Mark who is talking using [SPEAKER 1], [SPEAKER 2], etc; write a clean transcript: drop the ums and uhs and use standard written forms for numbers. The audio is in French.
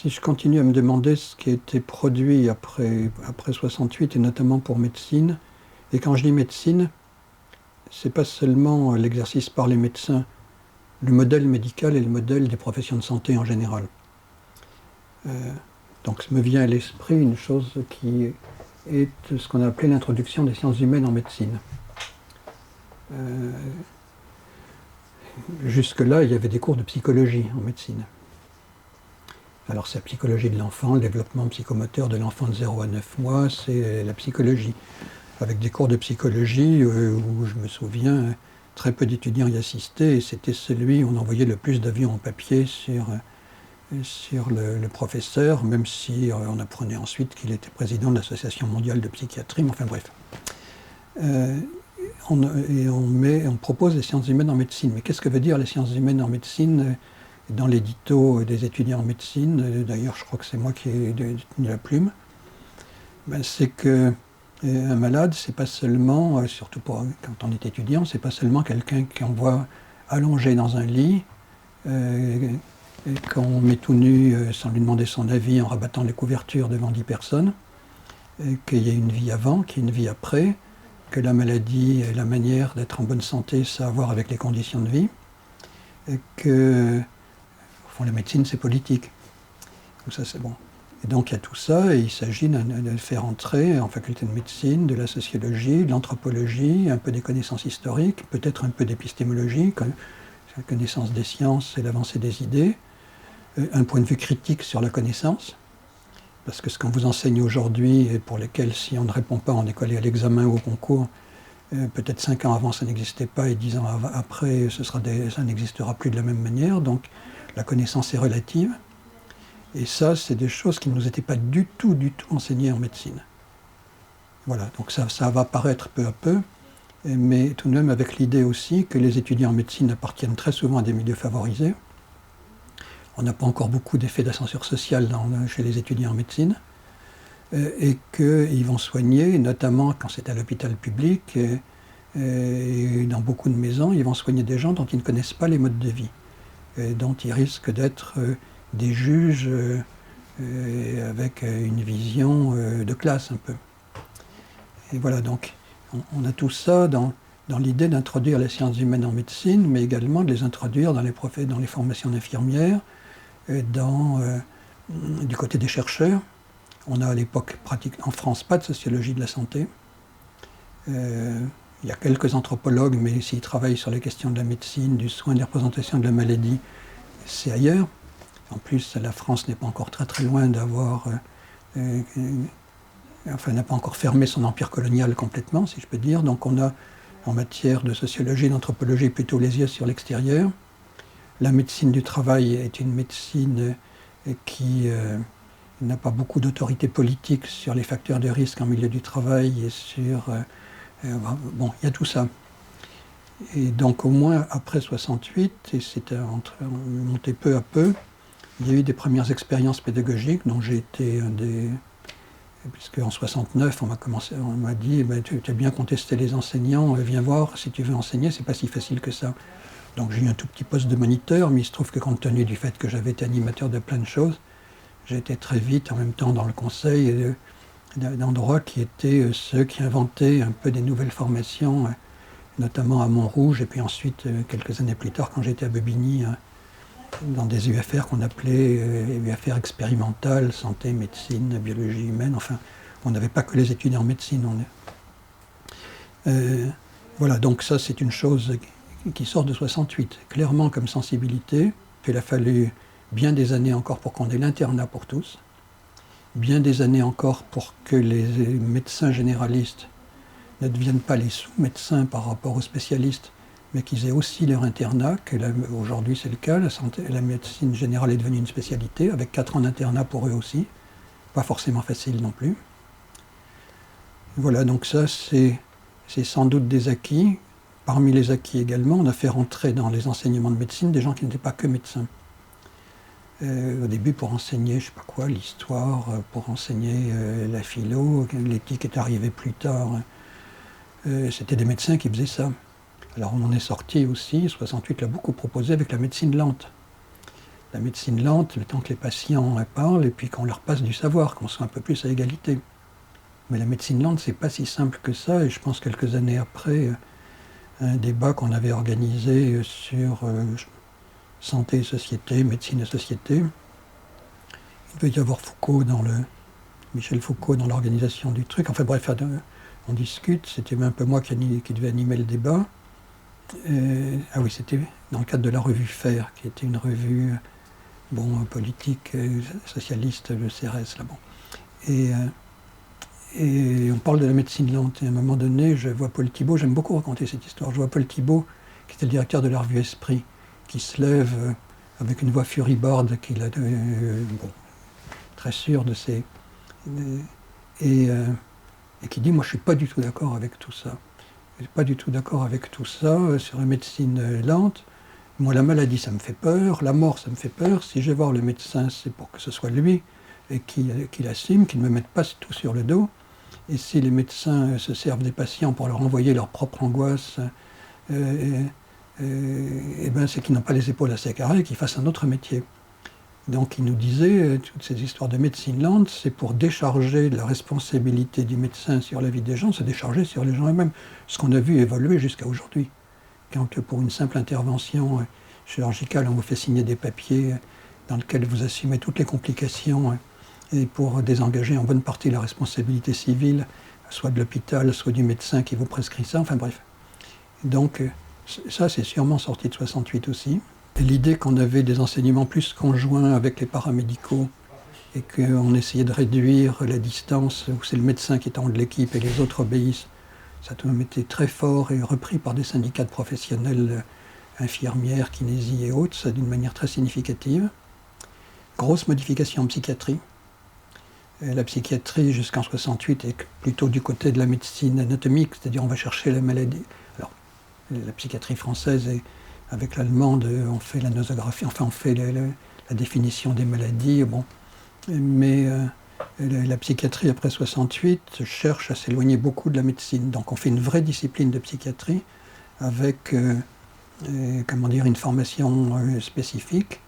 [SPEAKER 1] si je continue à me demander ce qui a été produit après 68, et notamment pour médecine, et quand je dis médecine, c'est pas seulement l'exercice par les médecins, le modèle médical et le modèle des professions de santé en général. Donc me vient à l'esprit une chose qui est ce qu'on a appelé l'introduction des sciences humaines en médecine. Jusque-là, il y avait des cours de psychologie en médecine. Alors c'est la psychologie de l'enfant, le développement psychomoteur de l'enfant de 0 à 9 mois, c'est la psychologie. Avec des cours de psychologie où je me souviens, très peu d'étudiants y assistaient, et c'était celui où on envoyait le plus d'avions en papier sur le professeur, même si on apprenait ensuite qu'il était président de l'Association mondiale de psychiatrie, mais enfin bref. On propose les sciences humaines en médecine. Mais qu'est-ce que veut dire les sciences humaines en médecine? Dans l'édito des étudiants en médecine, d'ailleurs je crois que c'est moi qui ai tenu la plume, c'est que un malade, c'est pas seulement, surtout quand on est étudiant, c'est pas seulement quelqu'un qu'on voit allongé dans un lit, qu'on met tout nu sans lui demander son avis, en rabattant les couvertures devant 10 personnes, qu'il y a une vie avant, qu'il y a une vie après, que la maladie et la manière d'être en bonne santé, ça a à voir avec les conditions de vie, et que, au fond, la médecine, c'est politique. Tout ça, c'est bon. Et donc, il y a tout ça, et il s'agit de faire entrer en faculté de médecine, de la sociologie, de l'anthropologie, un peu des connaissances historiques, peut-être un peu d'épistémologie, la connaissance des sciences et l'avancée des idées, un point de vue critique sur la connaissance, parce que ce qu'on vous enseigne aujourd'hui, et pour lesquels, si on ne répond pas en école et à l'examen ou au concours, peut-être 5 ans avant, ça n'existait pas, et 10 ans après, ça n'existera plus de la même manière. Donc, la connaissance est relative. Et ça, c'est des choses qui ne nous étaient pas du tout enseignées en médecine. Voilà, donc ça va apparaître peu à peu, mais tout de même avec l'idée aussi que les étudiants en médecine appartiennent très souvent à des milieux favorisés. On n'a pas encore beaucoup d'effets d'ascenseur social chez les étudiants en médecine, et qu'ils vont soigner, notamment quand c'est à l'hôpital public, et dans beaucoup de maisons, ils vont soigner des gens dont ils ne connaissent pas les modes de vie, et dont ils risquent d'être des juges avec une vision de classe un peu. Et voilà, donc on a tout ça dans l'idée d'introduire les sciences humaines en médecine, mais également de les introduire dans les formations d'infirmières, du côté des chercheurs. On a à l'époque en France pas de sociologie de la santé. Il y a quelques anthropologues, mais s'ils travaillent sur les questions de la médecine, du soin, des représentations de la maladie, c'est ailleurs. En plus, la France n'est pas encore très très loin d'avoir... n'a pas encore fermé son empire colonial complètement, si je peux dire. Donc on a, en matière de sociologie et d'anthropologie, plutôt les yeux sur l'extérieur. La médecine du travail est une médecine qui n'a pas beaucoup d'autorité politique sur les facteurs de risque en milieu du travail et sur... bon, il y a tout ça. Et donc au moins après 68, et c'est monté peu à peu, il y a eu des premières expériences pédagogiques dont j'ai été un des... Puisque en 69, on m'a dit tu as bien contesté les enseignants, viens voir, si tu veux enseigner, c'est pas si facile que ça. Donc j'ai eu un tout petit poste de moniteur, mais il se trouve que compte tenu du fait que j'avais été animateur de plein de choses, j'étais très vite en même temps dans le conseil d'endroits qui étaient ceux qui inventaient un peu des nouvelles formations, notamment à Montrouge, et puis ensuite, quelques années plus tard, quand j'étais à Bobigny, dans des UFR qu'on appelait UFR expérimentales, santé, médecine, biologie humaine, enfin, on n'avait pas que les étudiants en médecine. Voilà, donc ça c'est une chose qui sort de 68, clairement comme sensibilité. Il a fallu bien des années encore pour qu'on ait l'internat pour tous, bien des années encore pour que les médecins généralistes ne deviennent pas les sous-médecins par rapport aux spécialistes, mais qu'ils aient aussi leur internat, que aujourd'hui c'est le cas, la médecine générale est devenue une spécialité, avec 4 ans d'internat pour eux aussi, pas forcément facile non plus. Voilà, donc ça c'est sans doute des acquis. Parmi les acquis également, on a fait rentrer dans les enseignements de médecine des gens qui n'étaient pas que médecins. Au début pour enseigner, je sais pas quoi, l'histoire, pour enseigner la philo, l'éthique est arrivée plus tard. C'était des médecins qui faisaient ça. Alors on en est sorti aussi, 68 l'a beaucoup proposé avec la médecine lente. la médecine lente, le temps que les patients parlent et puis qu'on leur passe du savoir, qu'on soit un peu plus à égalité. Mais la médecine lente, c'est pas si simple que ça, et je pense quelques années après, un débat qu'on avait organisé sur santé et société, médecine et société, il devait y avoir Michel Foucault dans l'organisation du truc. Enfin bref, on discute, c'était un peu moi qui devais animer le débat. Ah oui, c'était dans le cadre de la revue Faire, qui était une revue politique, socialiste, le CRS, là, bon. Et on parle de la médecine lente. Et à un moment donné, je vois Paul Thibault, j'aime beaucoup raconter cette histoire, je vois Paul Thibault, qui était le directeur de la revue Esprit, qui se lève avec une voix furibarde, très sûr de ses... et qui dit, moi je ne suis pas du tout d'accord avec tout ça. Je ne suis pas du tout d'accord avec tout ça sur la médecine lente. Moi, la maladie, ça me fait peur, la mort, ça me fait peur. Si je vais voir le médecin, c'est pour que ce soit lui et qu'il assume, qu'il ne me mette pas tout sur le dos. Et si les médecins se servent des patients pour leur envoyer leur propre angoisse, c'est qu'ils n'ont pas les épaules assez carrées et qu'ils fassent un autre métier. Donc il nous disait, toutes ces histoires de médecine lente, c'est pour décharger la responsabilité du médecin sur la vie des gens, se décharger sur les gens eux-mêmes. Ce qu'on a vu évoluer jusqu'à aujourd'hui. Quand pour une simple intervention chirurgicale, on vous fait signer des papiers dans lesquels vous assumez toutes les complications et pour désengager en bonne partie la responsabilité civile, soit de l'hôpital, soit du médecin qui vous prescrit ça, enfin bref. Donc ça, c'est sûrement sorti de 68 aussi. Et l'idée qu'on avait des enseignements plus conjoints avec les paramédicaux et qu'on essayait de réduire la distance où c'est le médecin qui est en haut de l'équipe et les autres obéissent, ça a tout de même été très fort et repris par des syndicats de professionnels, infirmières, kinésies et autres, ça d'une manière très significative. Grosse modification en psychiatrie. La psychiatrie, jusqu'en 68, est plutôt du côté de la médecine anatomique, c'est-à-dire on va chercher la maladie. Alors, la psychiatrie française, avec l'allemande, on fait la nosographie, enfin on fait la définition des maladies, bon. Mais la psychiatrie, après 68, cherche à s'éloigner beaucoup de la médecine. Donc on fait une vraie discipline de psychiatrie avec une formation spécifique